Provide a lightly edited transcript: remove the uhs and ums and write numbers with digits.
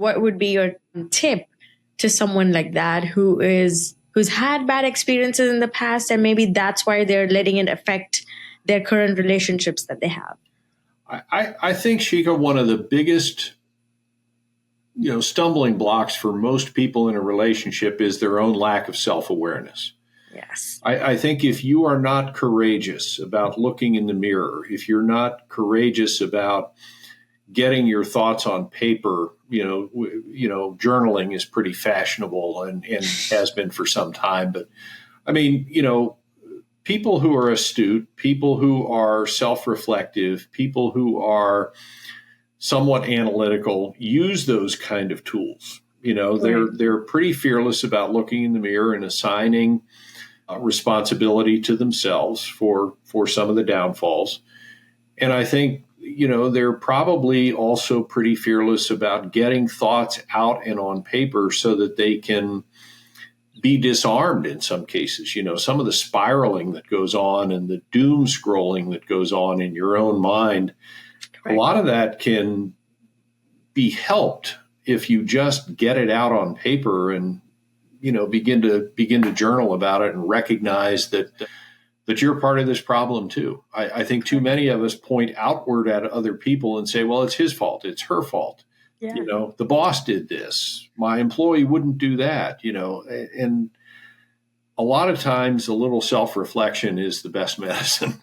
What would be your tip to someone like that who's had bad experiences in the past, and maybe that's why they're letting it affect their current relationships that they have? I think, Shika, one of the biggest stumbling blocks for most people in a relationship is their own lack of self-awareness. Yes. I think if you are not courageous about looking in the mirror, if you're not courageous about getting your thoughts on paper, journaling is pretty fashionable and has been for some time. But I mean, people who are astute, people who are self-reflective, people who are somewhat analytical use those kind of tools. They're pretty fearless about looking in the mirror and assigning responsibility to themselves for some of the downfalls. And I think, they're probably also pretty fearless about getting thoughts out and on paper so that they can be disarmed in some cases. Some of the spiraling that goes on and the doom scrolling that goes on in your own mind, correct, a lot of that can be helped if you just get it out on paper and begin to journal about it and recognize that you're part of this problem too. I think too many of us point outward at other people and say, well, it's his fault, it's her fault. Yeah. The boss did this, my employee wouldn't do that, and a lot of times a little self-reflection is the best medicine.